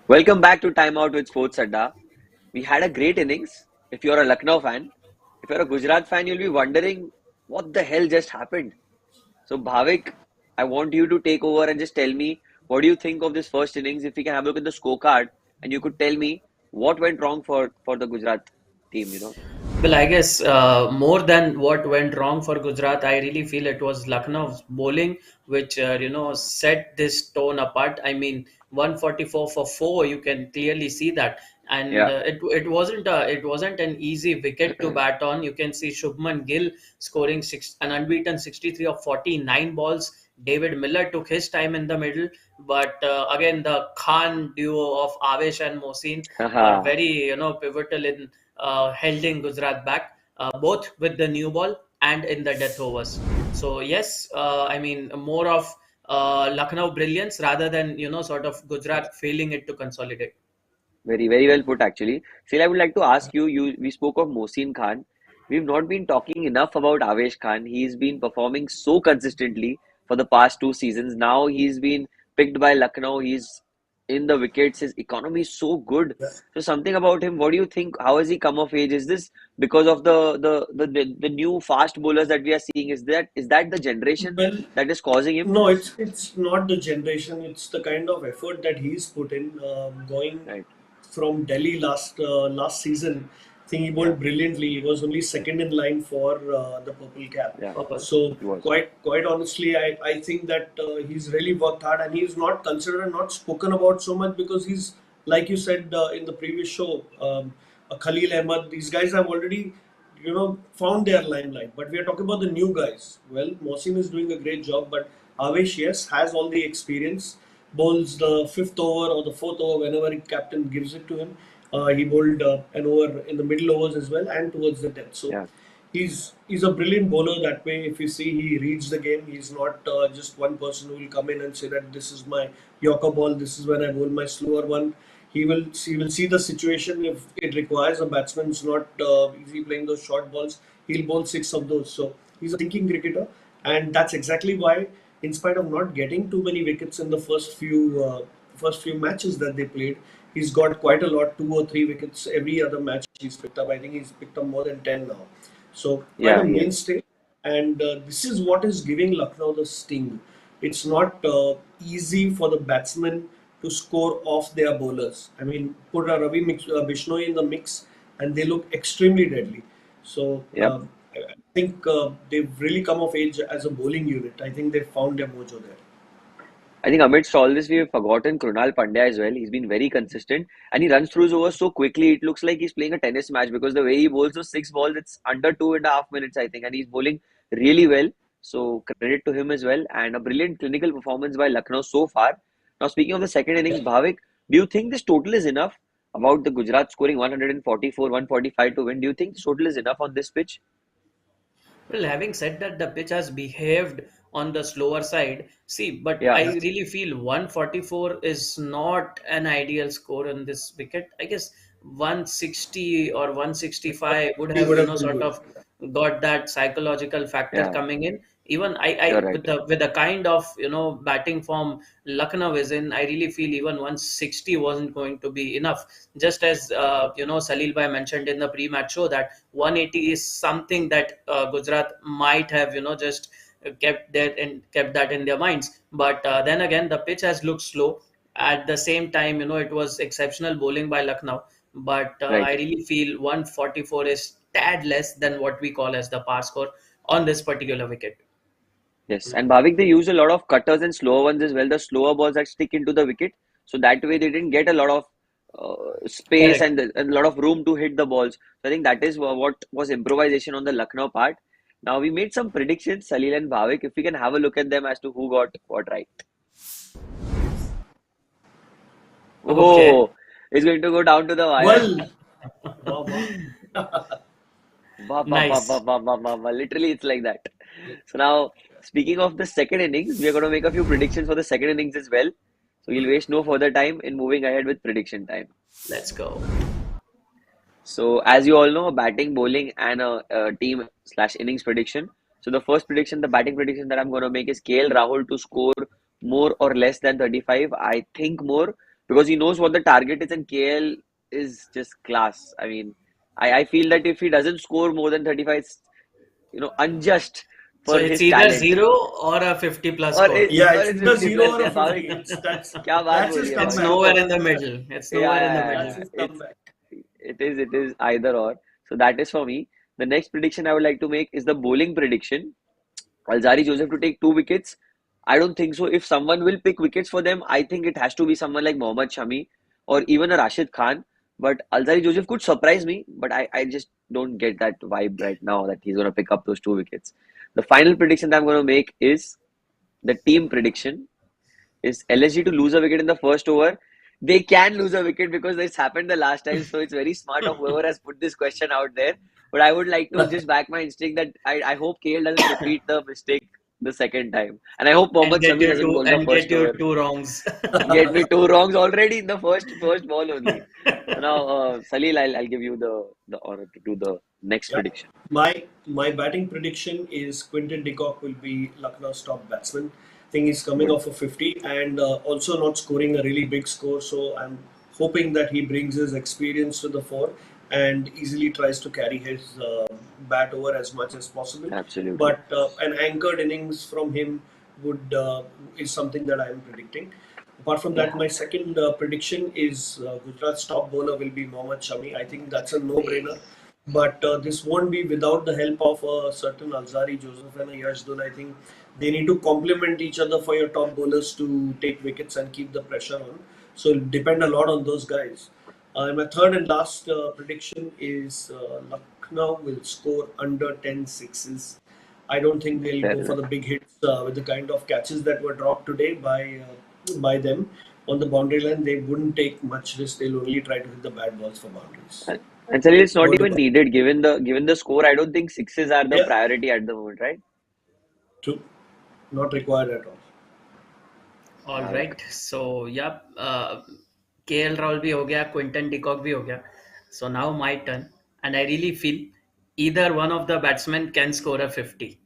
Welcome back to Time Out with Sports Adda. We had a great innings. If you're a Lucknow fan, if you're a Gujarat fan, you'll be wondering what the hell just happened. So, Bhavik, I want you to take over and just tell me what do you think of this first innings. If we can have a look at the scorecard and you could tell me what went wrong for the Gujarat team. Well, I guess more than what went wrong for Gujarat, I really feel it was Lucknow's bowling which set this tone apart. I mean, 144 for four, you can clearly see that, and Yeah. it wasn't an easy wicket to bat on. You can see Shubman Gill scoring an unbeaten 63 of 49 balls. David Miller took his time in the middle, but again the Khan duo of Avesh and Mosin were Haha. very pivotal in holding Gujarat back, both with the new ball and in the death overs. So yes, I mean more of Lucknow brilliance rather than sort of Gujarat failing it to consolidate. Very, very well put, actually. Still, I would like to ask you, we spoke of Mosin Khan. We've not been talking enough about Avesh Khan. He's been performing so consistently for the past 2 seasons. Now he's been picked by Lucknow. He's in the wickets. His economy is so good. So something about him. What do you think? How has he come of age? Is this because of the new fast bowlers that we are seeing? Is that the generation Well, that is causing him? no, it's not the generation. It's the kind of effort that he's put in. Going Right. from Delhi last season, I think he Yeah. bowled brilliantly. He was only second in line for the purple cap. Yeah. Purple. So He was. quite honestly, I think that he's really worked hard, and he's not considered and not spoken about so much because he's, like you said in the previous show, Khalil Ahmed. These guys have already found their limelight. But we are talking about the new guys. Well, Mosin is doing a great job, but Avesh, yes, has all the experience. Bowls the fifth over or the fourth over whenever the captain gives it to him. He bowled an over in the middle overs as well and towards the death. So Yeah. he's a brilliant bowler that way. If you see, he reads the game. He's not just one person who will come in and say that this is my Yorker ball. This is when I bowl my slower one. He will see the situation. If it requires a batsman's not easy playing those short balls, he'll bowl six of those. So he's a thinking cricketer, and that's exactly why, in spite of not getting too many wickets in the first few matches that they played, he's got quite a lot, 2 or 3 wickets every other match he's picked up. I think he's picked up more than 10 now. So quite Yeah. a He is. mainstay, and this is what is giving Lucknow the sting. It's not easy for the batsmen to score off their bowlers. I mean, put a Bishnoi in the mix, and they look extremely deadly. So Yep. I think they've really come of age as a bowling unit. I think they found their mojo there. I think amidst all this, we've forgotten Krunal Pandya as well. He's been very consistent and he runs through his overs so quickly. It looks like he's playing a tennis match because the way he bowls those 6 balls, it's under 2.5 minutes, I think, and he's bowling really well. So credit to him as well. And a brilliant clinical performance by Lucknow so far. Now, speaking of the second innings, Bhavik, do you think this total is enough about the Gujarat scoring 144, 145 to win? Do you think this total is enough on this pitch? Well, having said that, the pitch has behaved on the slower side. See, but Yeah, I really feel 144 is not an ideal score on this wicket. I guess 160 or 165 would He have, would have been sort good. of got that psychological factor yeah, coming in. Even you're I right. with the kind of batting form Lucknow is in, I really feel even 160 wasn't going to be enough. Just as Salil Bhai mentioned in the pre-match show that 180 is something that Gujarat might have just kept that in their minds. But then again, the pitch has looked slow. At the same time, it was exceptional bowling by Lucknow. But Right. I really feel 144 is tad less than what we call as the par score on this particular wicket. Yes, and Bhavik, they used a lot of cutters and slower ones as well, the slower balls that stick into the wicket. So that way they didn't get a lot of space Correct. and a lot of room to hit the balls. So I think that is what was improvisation on the Lucknow part. Now we made some predictions, Salil and Bhavik, if we can have a look at them as to who got what right. Okay. Oh, it's going to go down to the wire. Well, wow, wow. Ba, ba, ba, ba, Nice. ba, ba, ba, ba. Literally, it's like that. So now, speaking of the second innings, we are going to make a few predictions for the second innings as well. So we'll waste no further time in moving ahead with prediction time. Let's go. So as you all know, batting, bowling, and a team slash innings prediction. So the first prediction, the batting prediction that I'm going to make is KL Rahul to score more or less than 35. I think more. because he knows what the target is, and KL is just class. I mean, I feel that if he doesn't score more than 35, it's, unjust So for it's his either talent. zero or a 50 plus score. Yeah, Or it's it's either 50 zero plus. or a Yeah, 50. It's क्या बात that's his बोली है It's भाई. comeback. nowhere in the middle. It's Yeah, nowhere in the yeah, That's middle. yeah. his It's comeback. it is either or. So that is for me. The next prediction I would like to make is the bowling prediction. Alzari Joseph to take 2 wickets. I don't think so. If someone will pick wickets for them, I think it has to be someone like Mohammad Shami or even a Rashid Khan. But Alzari Joseph could surprise me, but I just don't get that vibe right now that he's going to pick up those 2 wickets. The final prediction that I'm going to make is the team prediction is LSG to lose a wicket in the first over. They can lose a wicket because this happened the last time, so it's very smart of whoever has put this question out there. But I would like to just back my instinct that I hope KL doesn't repeat the mistake the second time. And I hope And Mohammad get Shami you doesn't two bowl the and get first you over. two wrongs. Get me two wrongs already in the first ball only. So now, Salil, I'll give you the honor to do the next Yeah. prediction. My batting prediction is Quinton de Kock will be Lucknow's top batsman. I think he's coming Good. off a 50 and also not scoring a really big score. So I'm hoping that he brings his experience to the fore and easily tries to carry his bat over as much as possible. Absolutely. But an anchored innings from him would is something that I'm predicting. Apart from that, Yeah. my second prediction is Gujarat's top bowler will be Mohammad Shami. I think that's a no-brainer. But this won't be without the help of a certain Alzari Joseph and a Yashdun. I think they need to complement each other for your top bowlers to take wickets and keep the pressure on. So it'll depend a lot on those guys. My third and last prediction is Lucknow will score under 10 sixes. I don't think they'll Fair go for enough. the big hits with the kind of catches that were dropped today by them on the boundary line. They wouldn't take much risk. They'll only try to hit the bad balls for boundaries. And Salil, it's not What do you even call? needed given the score. I don't think sixes are the Yeah, priority at the moment, right? true. Not required at all. All All right. right. So yeah, KL Rahul भी हो गया, Quinton de Kock भी हो गया. So now my turn, and I really feel either one of the batsmen can score a 50.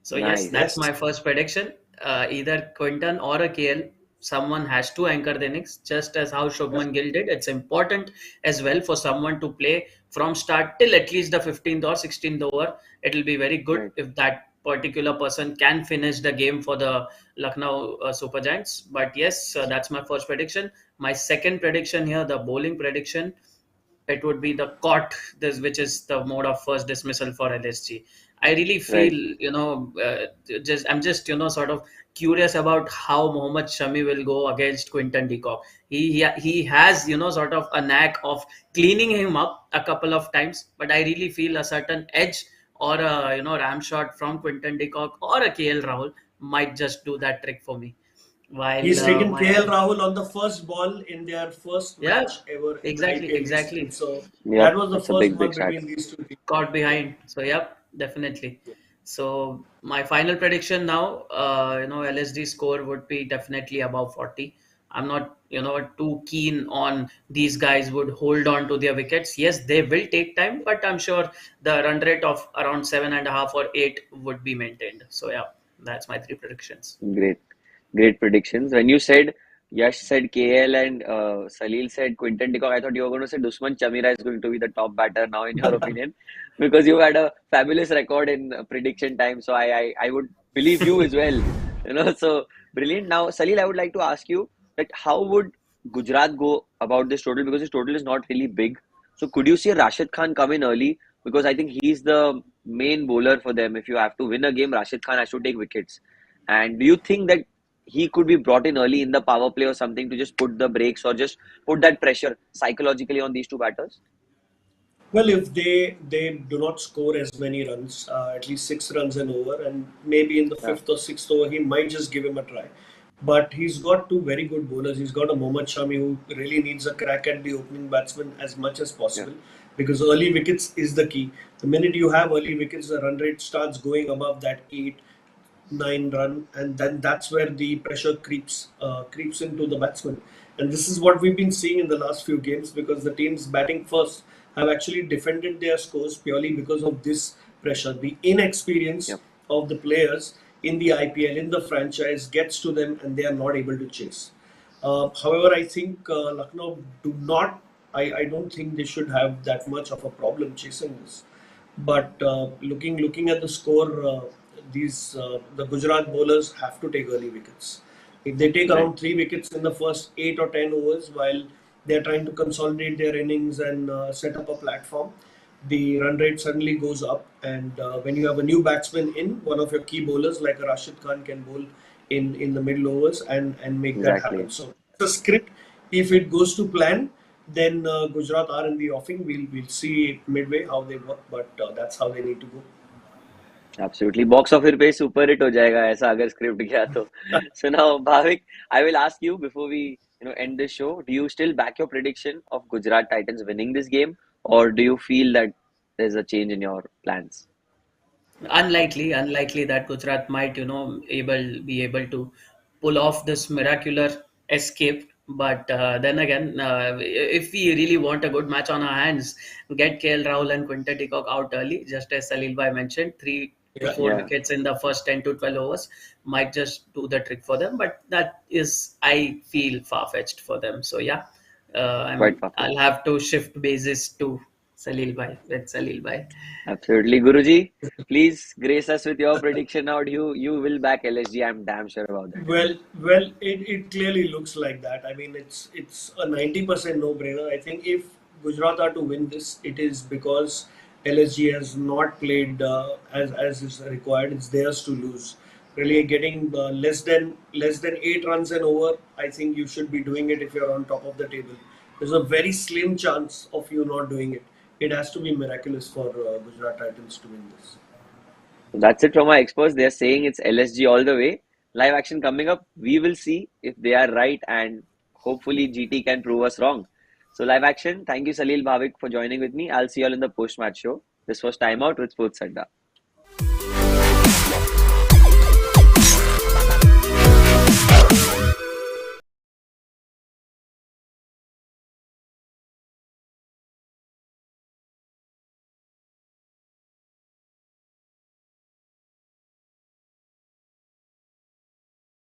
So yes, Nice. that's Yes. my first prediction. Either Quinton or a KL, someone has to anchor the innings, just as how Yes. Shubman Gill did. It's important as well for someone to play from start till at least the 15th or 16th over. It'll be very good Right. if that particular person can finish the game for the Lucknow Super Giants. But yes, that's my first prediction. My second prediction here, the bowling prediction, it would be the caught this, which is the mode of first dismissal for LSG. I really feel, Right. just I'm just sort of curious about how Mohammad Shami will go against Quinton de Kock. He has sort of a knack of cleaning him up a couple of times, but I really feel a certain edge or a ram shot from Quinton de Kock or a KL Rahul might just do that trick for me. While He's taken my KL Rahul on the first ball in their first yeah, match ever in the exactly, IPL history. exactly. So that Yep. was the That's a first big, ball big start. between these two teams. Caught behind. So yep, definitely. So my final prediction now, LSD score would be definitely above 40. I'm not, too keen on these guys would hold on to their wickets. Yes, they will take time, but I'm sure the run rate of around 7.5 or 8 would be maintained. So yeah, that's my three predictions. Great. Great predictions. When you said Yash said KL and Salil said Quinton de Kock, I thought you were going to say Dusman Chamira is going to be the top batter now, in your opinion, because you had a fabulous record in prediction time. So I would believe you as well. So brilliant. Now, Salil, I would like to ask you that how would Gujarat go about this total, because this total is not really big. So could you see Rashid Khan come in early? Because I think he's the main bowler for them. If you have to win a game, Rashid Khan has to take wickets. And do you think that he could be brought in early in the power play or something to just put the brakes or just put that pressure psychologically on these two batters? Well, if they do not score as many runs, at least 6 runs and over, and maybe in the Yeah. fifth or sixth over, he might just give him a try. But he's got two very good bowlers. He's got a Mohammad Shami who really needs a crack at the opening batsman as much as Yeah. possible because early wickets is the key. The minute you have early wickets, the run rate starts going above that 8, 9 run, and then that's where the pressure creeps into the batsman. And this is what we've been seeing in the last few games because the teams batting first have actually defended their scores purely because of this pressure. The inexperience Yep. of the players in the IPL, in the franchise, gets to them and they are not able to chase. However, I think Lucknow do not. I don't think they should have that much of a problem chasing this. But looking at the score, these the Gujarat bowlers have to take early wickets. If they take Right. around 3 wickets in the first 8 or 10 overs, while they're trying to consolidate their innings and set up a platform, the run rate suddenly goes up. And when you have a new batsman in, one of your key bowlers like a Rashid Khan can bowl in the middle overs and make that Exactly. happen. So the script, if it goes to plan, then Gujarat are in the offing. We'll see midway how they work, but that's how they need to Absolutely. Box office पे super hit हो जाएगा ऐसा अगर script गया तो. go. So now, Bhavik, I will ask you before we end this show. Do you still back your prediction of Gujarat Titans winning this game, or do you feel that there's a change in your plans? Unlikely that Gujarat might, be able to pull off this miraculous escape. But then again, if we really want a good match on our hands, get KL Rahul and Quinton de Kock out early, just as Salil Bhai mentioned, 3 to 4 Yeah, wickets in the first 10 to 12 overs might just do the trick for them. But that is, I feel, far fetched for them. So yeah, quite far-fetched. I'll have to shift bases to Salil Bhai with Salil Bhai. Absolutely. Guruji, please grace us with your prediction now. You will back LSG. I'm damn sure about that. Well, it clearly looks like that. I mean, it's a 90% no-brainer. I think if Gujarat are to win this, it is because LSG has not played as is required. It's theirs to lose. Really, getting less than 8 runs and over, I think you should be doing it if you're on top of the table. There's a very slim chance of you not doing it. It has to be miraculous for Gujarat Titans to win this. So that's it from our experts. They're saying it's LSG all the way. Live action coming up. We will see if they are right, and hopefully GT can prove us wrong. So live action. Thank you, Salil Bhavik, for joining with me. I'll see you all in the post match show. This was Time Out with Sports Sadda.